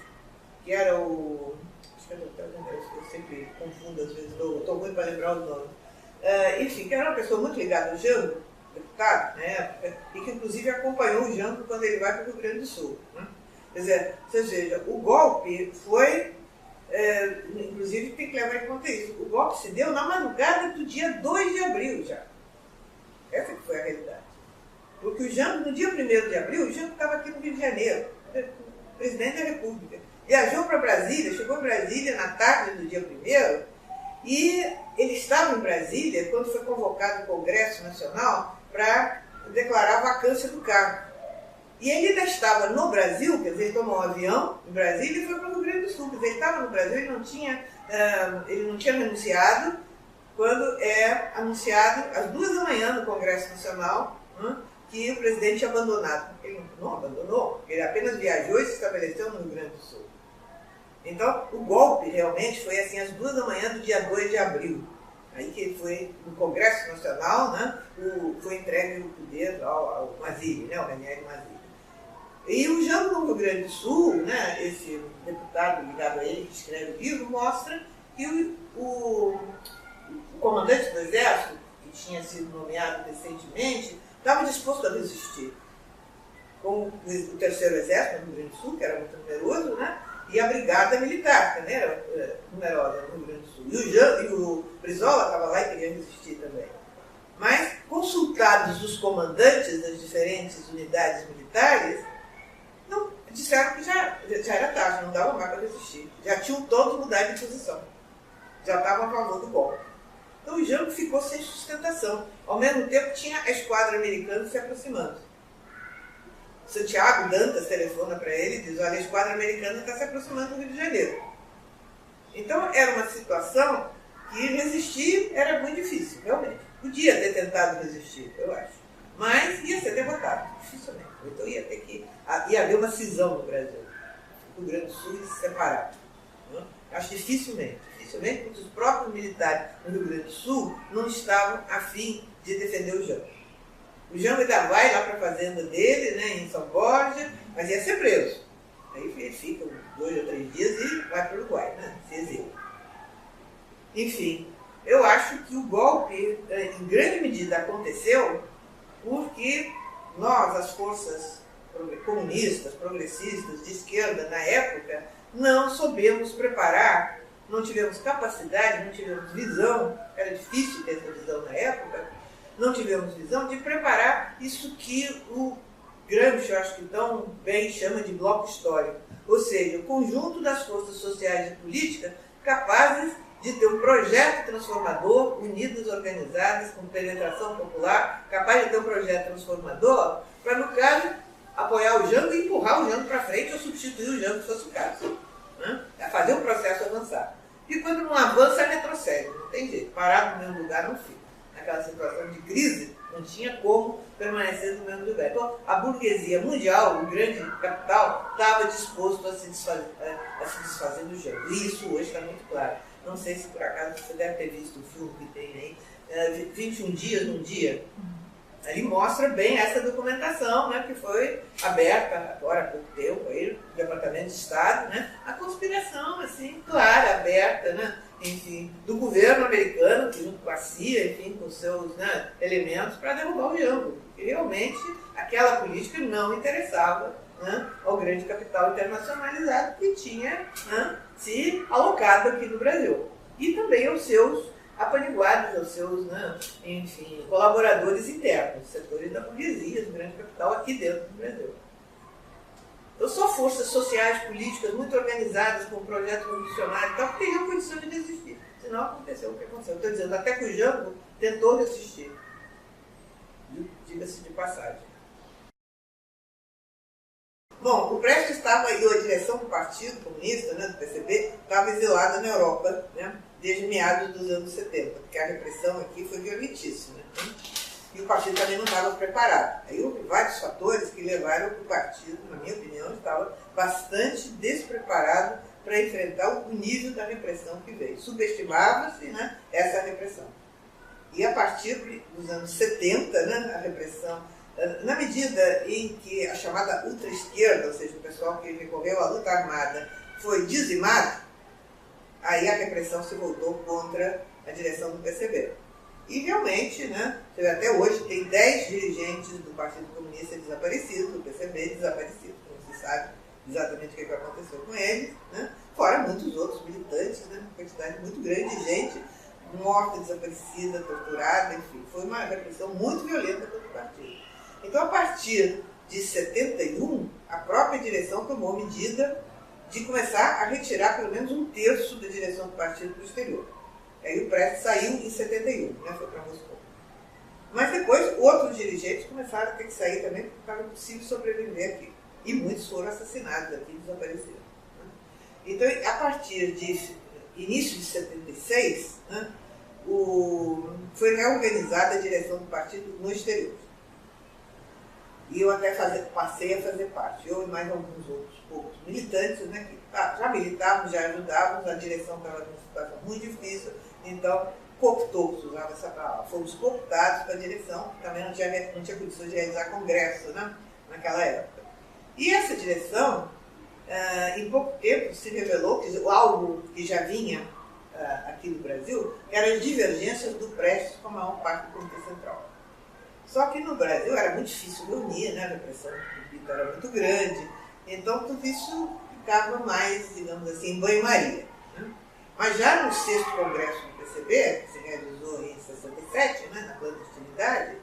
que era o... acho que é Dotel de Andrade, eu sempre confundo às vezes, estou muito para lembrar os nomes. Enfim, que era uma pessoa muito ligada ao Jango, deputado, na época, e que inclusive acompanhou o Jango quando ele vai para o Rio Grande do Sul, né? Quer dizer, ou seja, o golpe foi, inclusive tem que levar em conta isso, o golpe se deu na madrugada do dia 2 de abril já. Essa que foi a realidade. Porque o Jango, no dia 1º de abril, o Jango estava aqui no Rio de Janeiro, presidente da República. Viajou para Brasília, chegou em Brasília na tarde do dia 1º, e ele estava em Brasília quando foi convocado o Congresso Nacional para declarar a vacância do cargo. E ele ainda estava no Brasil, quer dizer, ele tomou um avião em Brasília e foi para o Rio Grande do Sul. Quer dizer, ele estava no Brasil, ele não tinha renunciado, quando é anunciado às 2 da manhã no Congresso Nacional, que o presidente tinha abandonado. Ele não abandonou, ele apenas viajou e se estabeleceu no Rio Grande do Sul. Então, o golpe realmente foi assim às 2 da manhã do dia 2 de abril. Aí que ele foi no Congresso Nacional, né, foi entregue o poder ao Mazili, né, ao Ranieri Mazili. E o Jango no Rio Grande do Sul, né, esse deputado ligado a ele que escreve o livro, mostra que o comandante do Exército, que tinha sido nomeado recentemente, estava disposto a resistir. Com o Terceiro Exército no Rio Grande do Sul, que era muito numeroso, né, e a Brigada Militar, que também era numerosa no Rio Grande do Sul. E o Brizola estava lá e queria resistir também. Mas, consultados os comandantes das diferentes unidades militares, não, disseram que já era tarde, não dava mais para resistir. Já tinham todos mudado de posição. Já estavam a favor do golpe. Então o Jango ficou sem sustentação. Ao mesmo tempo tinha a esquadra americana se aproximando. Santiago Dantas telefona para ele e diz: olha, a esquadra americana está se aproximando do Rio de Janeiro. Então era uma situação que resistir era muito difícil, realmente. Podia ter tentado resistir, eu acho. Mas ia ser derrotado, dificilmente. Então ia haver uma cisão no Brasil. O Rio Grande do Sul ia se separar. Acho dificilmente, porque os próprios militares no Rio Grande do Sul não estavam a fim de defender o Jango. O Jango ainda vai lá para a fazenda dele, né, em São Borja, mas ia ser preso. Aí ele fica 2 ou 3 dias e vai para o Uruguai, né, se exila. Enfim, eu acho que o golpe, em grande medida, aconteceu porque nós, as forças comunistas, progressistas, de esquerda, na época, não soubemos preparar, não tivemos capacidade, não tivemos visão, era difícil ter essa visão na época, não tivemos visão de preparar isso que o Gramsci, eu acho que tão bem chama de bloco histórico, ou seja, o conjunto das forças sociais e políticas capazes de ter um projeto transformador, unidas, organizadas, com penetração popular, capaz de ter um projeto transformador, para, no caso, apoiar o Jango e empurrar o Jango para frente ou substituir o Jango, se fosse o caso. Né? Fazer o processo avançar. E quando não avança, retrocede, não tem jeito. Parado no mesmo lugar não fica. Naquela situação de crise, não tinha como permanecer no mesmo lugar. Então, a burguesia mundial, o grande capital, estava disposto a se desfazer do Jango. E isso hoje está muito claro. Não sei se por acaso você deve ter visto o filme que tem aí, 21 dias num dia. Ali mostra bem essa documentação, né, que foi aberta agora há pouco tempo, aí, no Departamento de Estado, né, a conspiração, assim, clara, aberta, né, enfim, do governo americano, que junto com a CIA, enfim, com seus, né, elementos, para derrubar o Jango. Porque realmente aquela política não interessava, né, ao grande capital internacionalizado que tinha, né, se alocado aqui no Brasil. E também aos seus apaniguados, aos seus, né, enfim, colaboradores internos, setores da burguesia, do grande capital aqui dentro do Brasil. Então, só forças sociais, políticas, muito organizadas, com um projeto revolucionário e tal, que teriam condição de resistir. Senão aconteceu o que aconteceu. Estou dizendo, até que o Jango tentou resistir. Diga-se de passagem. Bom, o Prestes estava aí, a direção do Partido Comunista, né, do PCB, estava exilada na Europa, né, desde meados dos anos 70, porque a repressão aqui foi violentíssima. Né? E o partido também não estava preparado. Aí houve vários fatores que levaram que o partido, na minha opinião, estava bastante despreparado para enfrentar o nível da repressão que veio. Subestimava-se, né, essa repressão. E a partir dos anos 70, né, a repressão, na medida em que a chamada ultra-esquerda, ou seja, o pessoal que recorreu à luta armada, foi dizimado, aí a repressão se voltou contra a direção do PCB. E realmente, né, até hoje, tem 10 dirigentes do Partido Comunista desaparecidos, do PCB desaparecidos, não se sabe exatamente o que aconteceu com eles, né, fora muitos outros militantes, né, uma quantidade muito grande de gente morta, desaparecida, torturada, enfim. Foi uma repressão muito violenta contra o partido. Então, a partir de 71, a própria direção tomou medida de começar a retirar pelo menos 1/3 da direção do partido para o exterior. Aí o Prestes saiu em 71, né, foi para Moscou. Mas depois, outros dirigentes começaram a ter que sair também, porque estava impossível sobreviver aqui. E muitos foram assassinados aqui, desapareceram. Né? Então, a partir de início de 76, né, foi reorganizada a direção do partido no exterior. E eu até passei a fazer parte, eu e mais alguns outros poucos militantes, né, que já militávamos, já ajudávamos, a direção estava numa situação muito difícil, então cooptou, se usava essa palavra, fomos cooptados para a direção, também não tinha condições de realizar congresso, né, naquela época. E essa direção, em pouco tempo, se revelou que algo que já vinha aqui no Brasil, eram as divergências do Prestes com a maior parte do Comitê Central. Só que no Brasil era muito difícil reunir, né, a repressão pública era muito grande, então tudo isso ficava mais, digamos assim, em banho-maria. Né? Mas já no 6º Congresso do PCB, que se realizou em 67, né, na clandestinidade,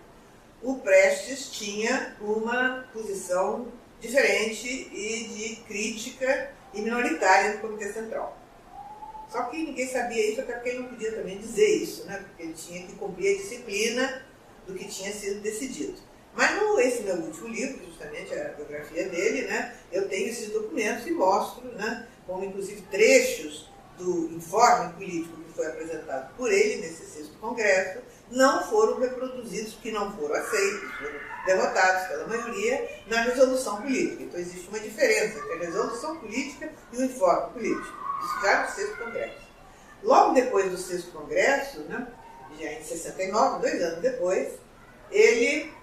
o Prestes tinha uma posição diferente e de crítica e minoritária do Comitê Central. Só que ninguém sabia isso, até porque ele não podia também dizer isso, né, porque ele tinha que cumprir a disciplina do que tinha sido decidido. Mas esse meu último livro, justamente a biografia dele, né, eu tenho esses documentos e mostro, né, como inclusive trechos do informe político que foi apresentado por ele nesse 6º Congresso, não foram reproduzidos, que não foram aceitos, foram derrotados pela maioria na resolução política. Então existe uma diferença entre a resolução política e o informe político. Isso já no 6º Congresso. Logo depois do 6º Congresso, né, já em 69, 2 anos depois, ele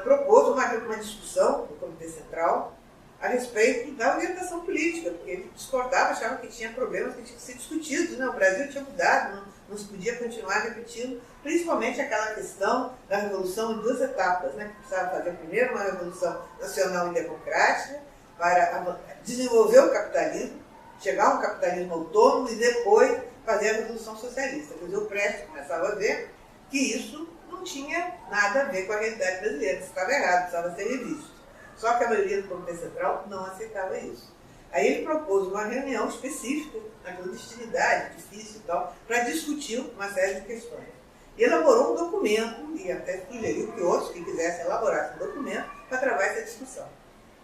propôs uma discussão no Comitê Central a respeito da orientação política, porque ele discordava, achava que tinha problemas que tinham que ser discutidos. Né? O Brasil tinha mudado, não se podia continuar repetindo, principalmente aquela questão da revolução em 2 etapas, né? Que precisava fazer primeiro uma revolução nacional e democrática para desenvolver o capitalismo, chegar a um capitalismo autônomo e depois fazer a revolução socialista. Quer dizer, o Prestes começava a ver que isso não tinha nada a ver com a realidade brasileira, que estava errado, precisava ser revisto. Só que a maioria do Comitê Central não aceitava isso. Aí ele propôs uma reunião específica, na clandestinidade, difícil e tal, para discutir uma série de questões. E elaborou um documento, e até sugeriu que outros que quisessem elaborar esse documento para travar essa discussão.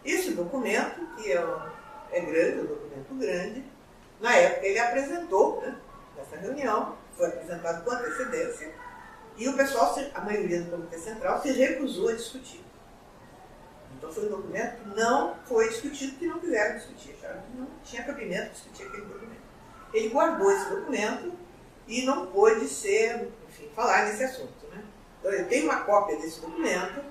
Esse documento, que é grande, um documento grande, na época ele apresentou, né, nessa reunião, foi apresentado com antecedência, e o pessoal, a maioria do Comitê Central, se recusou a discutir. Então foi um documento que não foi discutido, porque não quiseram discutir, acharam que não tinha cabimento discutir aquele documento. Ele guardou esse documento e não pôde falar nesse assunto. Né? Então eu tenho uma cópia desse documento,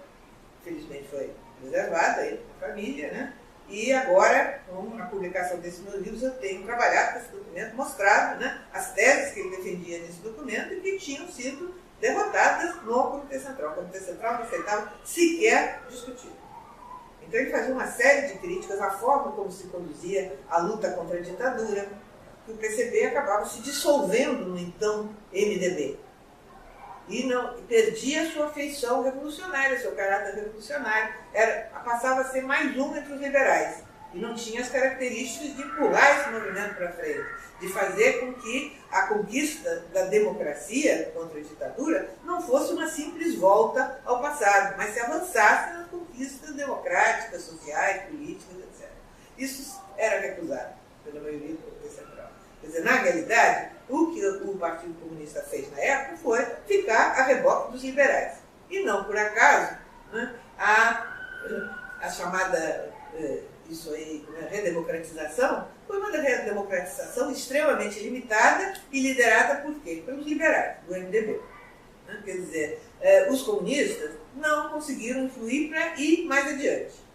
felizmente foi preservada aí na família, né? E agora, com a publicação desses meus livros, eu tenho trabalhado com esse documento, mostrado, né, as teses que ele defendia nesse documento e que tinham sido derrotadas no Comitê Central. O Comitê Central não aceitava sequer discutir. Então ele fazia uma série de críticas à forma como se conduzia a luta contra a ditadura, que o PCB acabava se dissolvendo no então MDB. E perdia sua feição revolucionária, seu caráter revolucionário. Passava a ser mais um entre os liberais. E não tinha as características de empurrar esse movimento para frente, de fazer com que a conquista da democracia contra a ditadura não fosse uma simples volta ao passado, mas se avançasse nas conquistas democráticas, sociais, políticas, etc. Isso era recusado pela maioria do Comitê Central. Quer dizer, na realidade, o que o Partido Comunista fez na época foi ficar a reboque dos liberais. E não por acaso, né, a chamada redemocratização foi uma redemocratização extremamente limitada e liderada por quê? Pelos liberais, do MDB. Né? Quer dizer, os comunistas não conseguiram influir para ir mais adiante.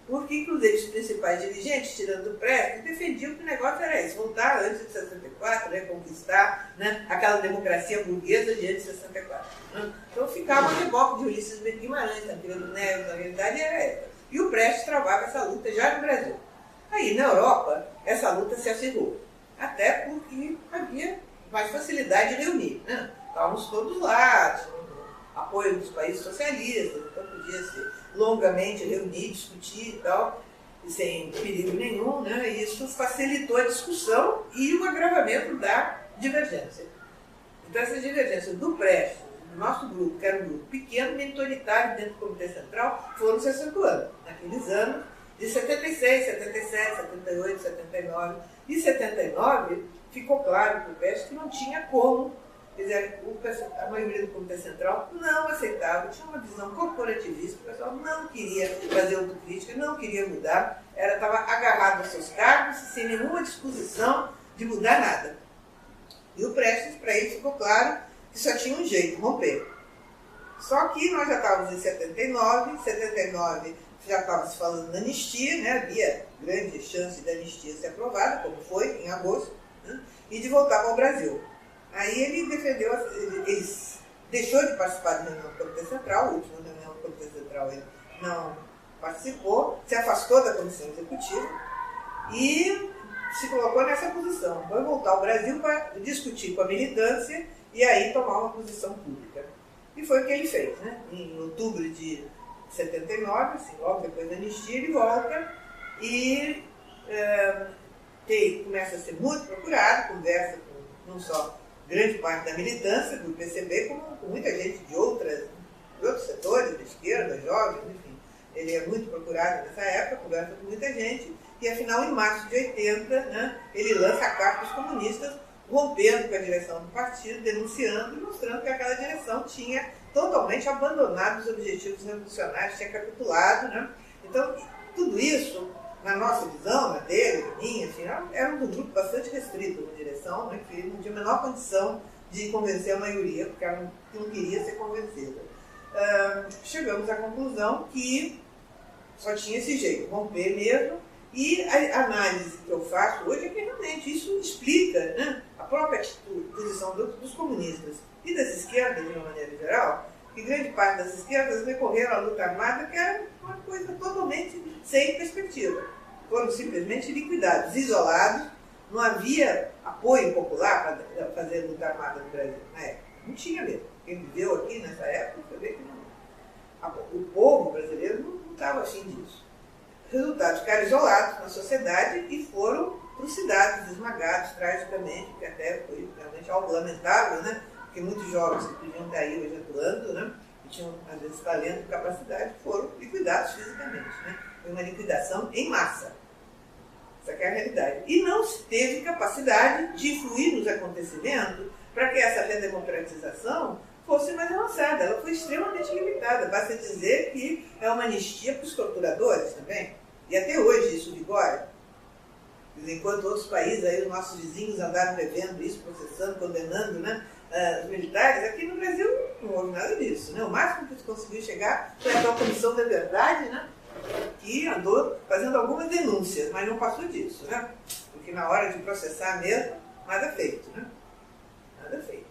Porque, inclusive, os principais dirigentes, tirando o Prestes, defendiam que o negócio era esse, voltar antes de 64, reconquistar, né, aquela democracia burguesa de antes de 64. Né? Então ficava o reboque de Ulisses B. Guimarães, Tancredo Neves, na realidade era essa. E o Prestes travava essa luta já no Brasil. Aí, na Europa, essa luta se acirrou. Até porque havia mais facilidade de reunir. Né? Estávamos todos lá, tinha apoio dos países socialistas, então podia ser longamente reunir, discutir e tal, e sem perigo nenhum, né? E isso facilitou a discussão e o agravamento da divergência. Então essas divergências do Prestes, do nosso grupo, que era um grupo pequeno, minoritário dentro do Comitê Central, foram se acentuando naqueles anos de 76, 77, 78, 79. Em 79 ficou claro para o Prestes que não tinha como. Quer dizer, a maioria do Comitê Central não aceitava, tinha uma visão corporativista, o pessoal não queria fazer autocrítica, não queria mudar, estava agarrado aos seus cargos, sem nenhuma disposição de mudar nada. E o Prestes, para ele ficou claro que só tinha um jeito, romper. Só que nós já estávamos em 79 já estava se falando na anistia, né? Havia grande chance da anistia ser aprovada, como foi em agosto, né? E de voltar ao Brasil. Aí ele defendeu, ele deixou de participar da reunião do Comitê Central, a última reunião do Comitê Central ele não participou, se afastou da Comissão Executiva e se colocou nessa posição. Vai voltar ao Brasil para discutir com a militância e aí tomar uma posição pública. E foi o que ele fez, né? Em outubro de 79, assim, logo depois da anistia, ele volta e começa a ser muito procurado, conversa com não só grande parte da militância do PCB, como com muita gente de outros setores, da esquerda, jovens, enfim. Ele é muito procurado nessa época, conversa com muita gente, e afinal, em março de 80, né, ele lança a carta aos comunistas, rompendo com a direção do partido, denunciando e mostrando que aquela direção tinha totalmente abandonado os objetivos revolucionários, tinha capitulado, né? Então, tudo isso, na nossa visão, na dele, na minha, enfim, era um grupo bastante restrito na direção, né, que não tinha a menor condição de convencer a maioria, porque ela não queria ser convencida. Chegamos à conclusão que só tinha esse jeito, romper mesmo, e a análise que eu faço hoje é que realmente isso explica, né, a própria posição dos comunistas e das esquerdas, de uma maneira geral, que grande parte das esquerdas recorreram à luta armada, que era uma coisa totalmente sem perspectiva. Foram simplesmente liquidados, isolados, não havia apoio popular para fazer luta armada no Brasil na época. Não tinha mesmo. Quem viveu aqui nessa época, foi ver que não. O povo brasileiro não estava afim disso. Resultado, ficaram isolados na sociedade e foram trucidados, esmagados tragicamente, que até foi realmente algo lamentável, né? Porque muitos jovens que podiam estar aí hoje atuando, né? E tinham, às vezes, talento e capacidade, foram liquidados fisicamente, né? Foi uma liquidação em massa. Essa é a realidade. E não se teve capacidade de influir nos acontecimentos para que essa redemocratização fosse mais avançada. Ela foi extremamente limitada. Basta dizer que é uma anistia para os torturadores também. E até hoje isso vigora. Enquanto outros países, aí, os nossos vizinhos andaram prevendo isso, processando, condenando, né, os militares, aqui no Brasil não houve nada disso. Né? O máximo que se conseguiu chegar foi a Comissão da Verdade, né, que andou fazendo algumas denúncias, mas não passou disso. Né? Porque na hora de processar mesmo, nada feito. Né? Nada feito.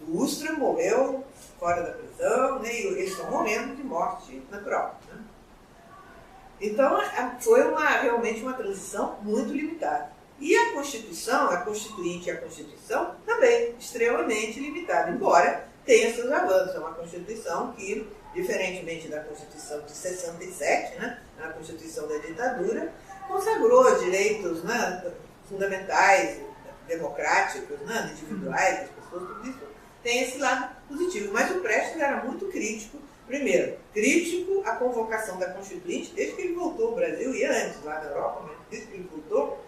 O Ustra morreu fora da prisão, né, e eles estão morrendo de morte natural. Né? Então, foi realmente uma transição muito limitada. E a Constituição, a Constituinte e a Constituição, também extremamente limitada, embora tenha seus avanços. É uma Constituição que, diferentemente da Constituição de 67, né, a Constituição da ditadura, consagrou direitos, né, fundamentais, democráticos, né, individuais das pessoas, tudo isso tem esse lado positivo. Mas o Prestes era muito crítico. Primeiro, crítico à convocação da Constituinte, desde que ele voltou ao Brasil, e antes, lá na Europa, mas desde que ele voltou,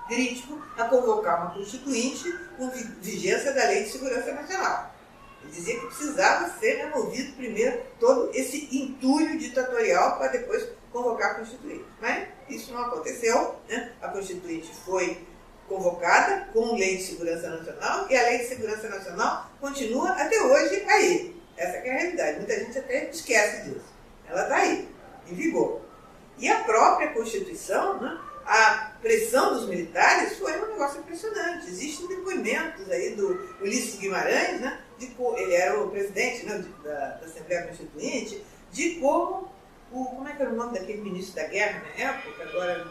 crítico a convocar uma Constituinte com vigência da Lei de Segurança Nacional. Ele dizia que precisava ser removido primeiro todo esse entulho ditatorial para depois convocar a Constituinte. Mas isso não aconteceu, né? A Constituinte foi convocada com Lei de Segurança Nacional e a Lei de Segurança Nacional continua até hoje aí. Essa que é a realidade. Muita gente até esquece disso. Ela está aí, em vigor. E a própria Constituição, né, a pressão dos militares foi um negócio impressionante. Existem depoimentos aí do Ulisses Guimarães, né, ele era o presidente, né, da Assembleia Constituinte, de como é que era o nome daquele ministro da Guerra na época, agora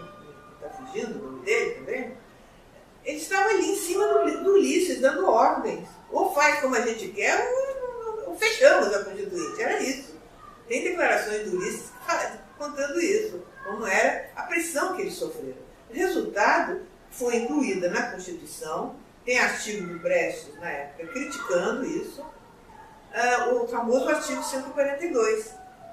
está fugindo o nome dele também. Ele estava ali em cima do Ulisses, dando ordens. Ou faz como a gente quer, ou fechamos a Constituinte. Era isso. Tem declarações do Ulisses contando isso, como era a pressão que eles sofreram. O resultado foi incluída na Constituição, tem artigo do Prestes, na época, criticando isso, o famoso artigo 142,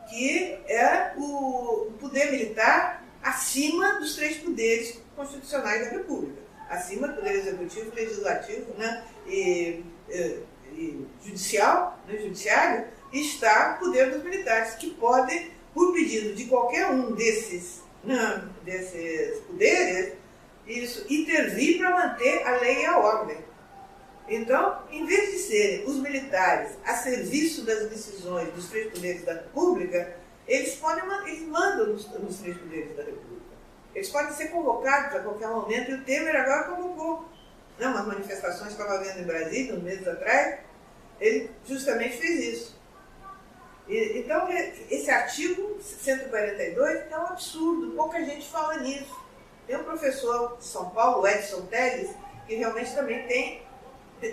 que é o poder militar acima dos 3 poderes constitucionais da República. Acima do poder executivo, legislativo, né, e judicial, né, judiciário, está o poder dos militares, que podem, por pedido de qualquer um desses poderes, intervir para manter a lei e a ordem. Então, em vez de serem os militares a serviço das decisões dos três poderes da República, eles mandam nos três poderes da República. Eles podem ser convocados a qualquer momento, e o Temer agora convocou, né, umas manifestações que estava vendo em Brasília, uns meses atrás, ele justamente fez isso. Então, esse artigo 142 é um absurdo, pouca gente fala nisso. Tem um professor de São Paulo, Edson Telles, que realmente também tem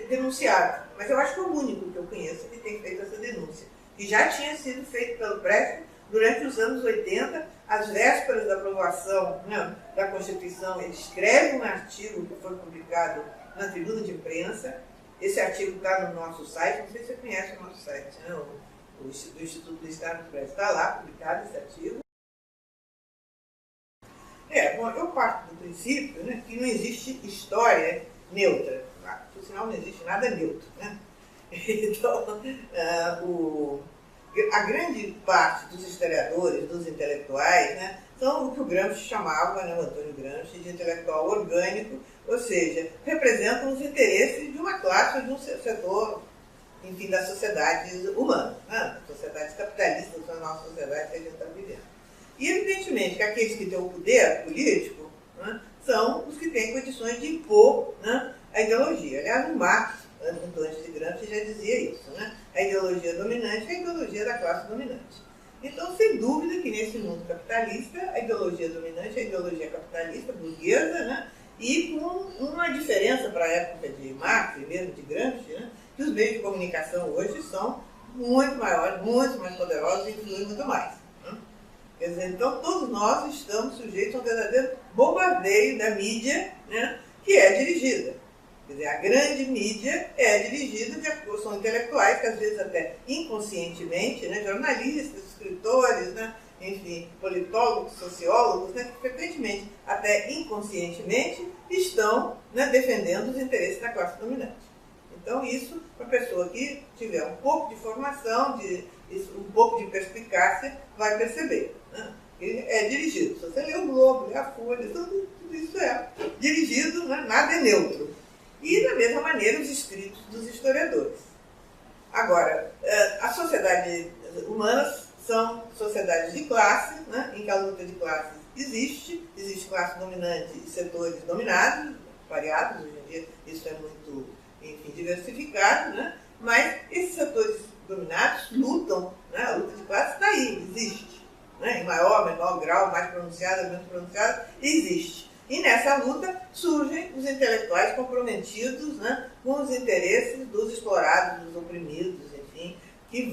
denunciado, mas eu acho que é o único que eu conheço que tem feito essa denúncia, que já tinha sido feito pelo Prestes durante os anos 80, às vésperas da aprovação, né, da Constituição. Ele escreve um artigo que foi publicado na Tribuna de Imprensa. Esse artigo está no nosso site, não sei se você conhece o nosso site, né, do Instituto do Estado do Prestes, está lá publicado esse artigo. Bom, eu parto do princípio, né, que não existe história neutra. Por sinal, não existe nada neutro, né? Então, a grande parte dos historiadores, dos intelectuais, né, são o que o Gramsci chamava, né, o Antônio Gramsci, de intelectual orgânico, ou seja, representam os interesses de uma classe, de um setor, enfim, das sociedades humanas, né, das sociedades capitalistas, da nossa sociedade que a gente está vivendo. E, evidentemente, que aqueles que têm o poder político, né, são os que têm condições de impor, né, a ideologia. Aliás, o Marx, muito antes de Gramsci, já dizia isso, né? A ideologia dominante é a ideologia da classe dominante. Então, sem dúvida que nesse mundo capitalista, a ideologia dominante é a ideologia capitalista, burguesa, né? E com uma diferença para a época de Marx e mesmo de Gramsci, né? Que os meios de comunicação hoje são muito maiores, muito mais poderosos e influem muito mais. Né? Quer dizer, então todos nós estamos sujeitos a um verdadeiro bombardeio da mídia, né? Que é dirigida. Quer dizer, a grande mídia é dirigida, são intelectuais que às vezes até inconscientemente, né, jornalistas, escritores, né, enfim, politólogos, sociólogos, né, que frequentemente, até inconscientemente, estão, né, defendendo os interesses da classe dominante. Então isso, para a pessoa que tiver um pouco de formação, um pouco de perspicácia, vai perceber. Né? Ele é dirigido. Se você lê o Globo, lê a Folha, tudo isso é dirigido, né, nada é neutro. E, da mesma maneira, os escritos dos historiadores. Agora, as sociedades humanas são sociedades de classe, né, em que a luta de classes existe classe dominante e setores dominados, variados, hoje em dia isso é muito, enfim, diversificado, né, mas esses setores dominados lutam, né, a luta de classe está aí, existe, né, em maior, menor grau, mais pronunciada, menos pronunciada, existe. E nessa luta surgem os intelectuais comprometidos, né, com os interesses dos explorados, dos oprimidos, enfim, que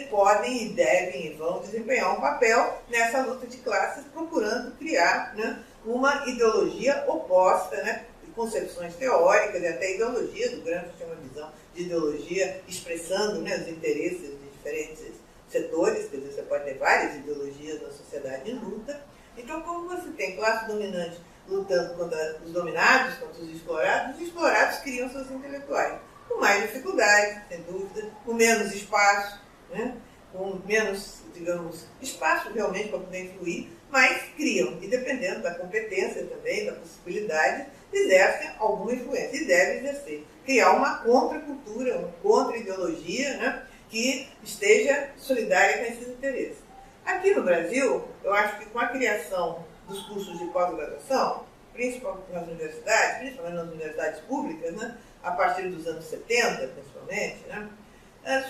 podem e devem e vão desempenhar um papel nessa luta de classes, procurando criar, né, uma ideologia oposta, né, concepções teóricas e até ideologia. Do Gramsci tinha uma visão de ideologia expressando, né, os interesses de diferentes setores, quer dizer, você pode ter várias ideologias na sociedade em luta. Então, como você tem classe dominante lutando contra os dominados, contra os explorados criam seus intelectuais. Com mais dificuldade, sem dúvida, com menos espaço, né? Com menos, digamos, espaço realmente para poder influir, mas criam, e dependendo da competência também, da possibilidade, exercem alguma influência, e devem exercer. Criar uma contracultura, uma contra-ideologia, né? Que esteja solidária com esses interesses. Aqui no Brasil, eu acho que com a criação dos cursos de pós-graduação, principalmente nas universidades públicas, né, a partir dos anos 70, principalmente, né,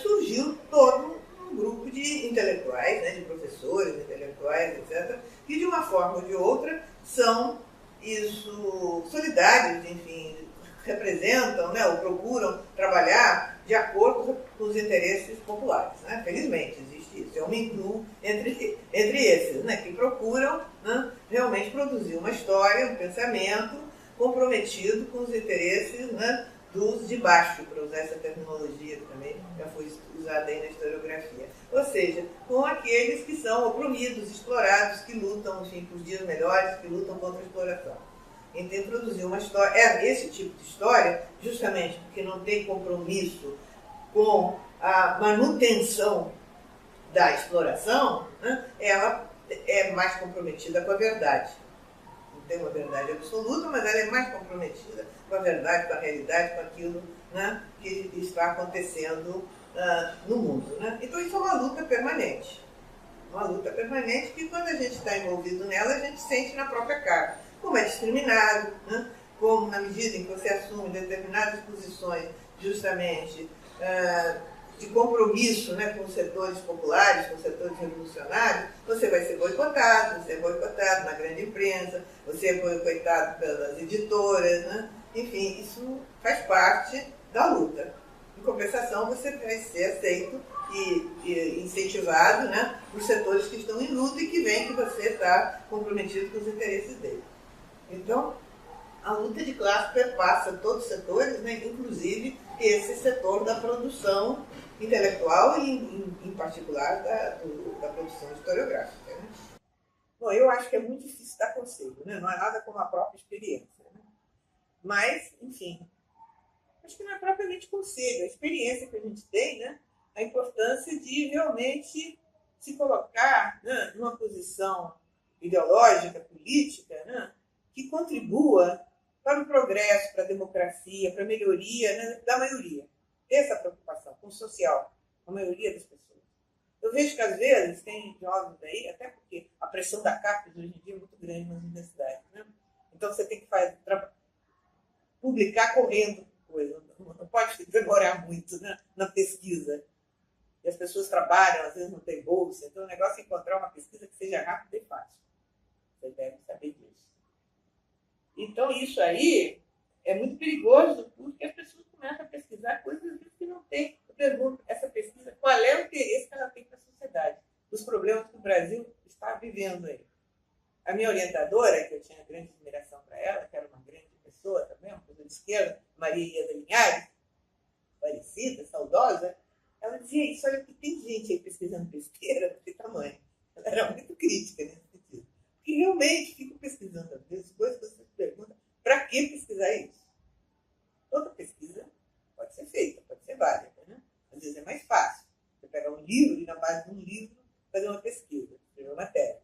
surgiu todo um grupo de intelectuais, né, de professores, intelectuais, etc., que de uma forma ou de outra são solidários, enfim, representam, né, ou procuram trabalhar de acordo com os interesses populares. Né? Felizmente, existe isso. Eu me incluo entre esses, né, que procuram, né, realmente produzir uma história, um pensamento comprometido com os interesses, né, dos de baixo, para usar essa terminologia que também já foi usada aí na historiografia. Ou seja, com aqueles que são oprimidos, explorados, que lutam, enfim, por dias melhores, que lutam contra a exploração. Então, produzir uma história, esse tipo de história, justamente porque não tem compromisso com a manutenção da exploração, né, ela é mais comprometida com a verdade. Não tem uma verdade absoluta, mas ela é mais comprometida com a verdade, com a realidade, com aquilo né, que está acontecendo no mundo. Né? Então, isso é uma luta permanente. Uma luta permanente que, quando a gente está envolvido nela, a gente sente na própria carne. Como é discriminado, né? Como, na medida em que você assume determinadas posições, justamente, de compromisso, né, com os setores populares, com os setores revolucionários, você vai ser boicotado, você é boicotado na grande imprensa, você é boicotado pelas editoras, né? Enfim, isso faz parte da luta. Em compensação, você vai ser aceito e incentivado, né, por setores que estão em luta e que veem que você está comprometido com os interesses deles. Então, a luta de classe perpassa todos os setores, né, inclusive esse setor da produção intelectual e, em particular, da produção historiográfica. Né? Bom, eu acho que é muito difícil dar conselho, né? Não é nada como a própria experiência. Né? Mas, enfim, acho que não é propriamente conselho, a experiência que a gente tem, né? A importância de realmente se colocar, né, numa posição ideológica, política, né, que contribua para o progresso, para a democracia, para a melhoria, né, da maioria. Essa preocupação com o social, com a maioria das pessoas. Eu vejo que, às vezes, tem jovens aí, até porque a pressão da CAPES hoje em dia é muito grande nas universidades. Né? Então, você tem que publicar correndo coisa. Não pode demorar muito, né, na pesquisa. E as pessoas trabalham, às vezes não tem bolsa. Então, o negócio é encontrar uma pesquisa que seja rápida e fácil. Você deve saber disso. Então, isso aí é muito perigoso, porque as pessoas começam a pesquisar coisas que não têm. Eu pergunto, essa pesquisa, qual é o interesse que ela tem para a sociedade? Os problemas que o Brasil está vivendo aí. A minha orientadora, que eu tinha grande admiração para ela, que era uma grande pessoa também, uma pessoa de esquerda, Maria Ieda Linhares, parecida, saudosa, ela dizia isso: olha, que tem gente aí pesquisando besteira de tamanho. Ela era muito crítica nesse sentido. Porque realmente fico pesquisando, às vezes, coisas que você se pergunta, para que pesquisar isso? Toda pesquisa pode ser feita, pode ser válida. Né? Às vezes é mais fácil você pegar um livro e, na base de um livro, fazer uma pesquisa, escrever uma matéria.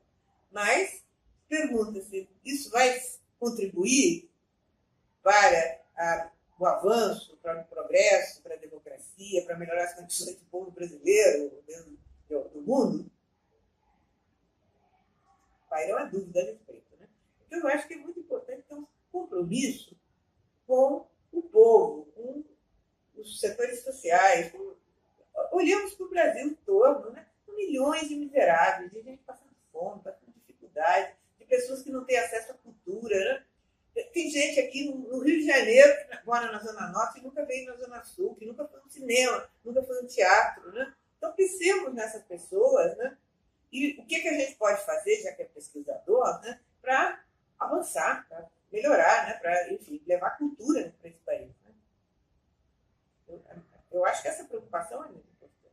Mas pergunta-se, isso vai contribuir para o avanço, para o progresso, para a democracia, para melhorar as condições do povo brasileiro, do mundo? Paira uma dúvida a respeito. Né? Então, eu acho que é muito importante ter um compromisso com o povo, com os setores sociais. Olhamos para o Brasil todo, né? Com milhões de miseráveis, de gente passando fome, passando dificuldade, de pessoas que não têm acesso à cultura. Né? Tem gente aqui no Rio de Janeiro, que mora na Zona Norte, e nunca veio na Zona Sul, que nunca foi no cinema, nunca foi no teatro. Né? Então, pensemos nessas pessoas, né? E o que a gente pode fazer, já que é pesquisador, né? Para avançar, para melhorar, né? Para, enfim, levar cultura para esse país. Né? Eu acho que essa preocupação é muito importante.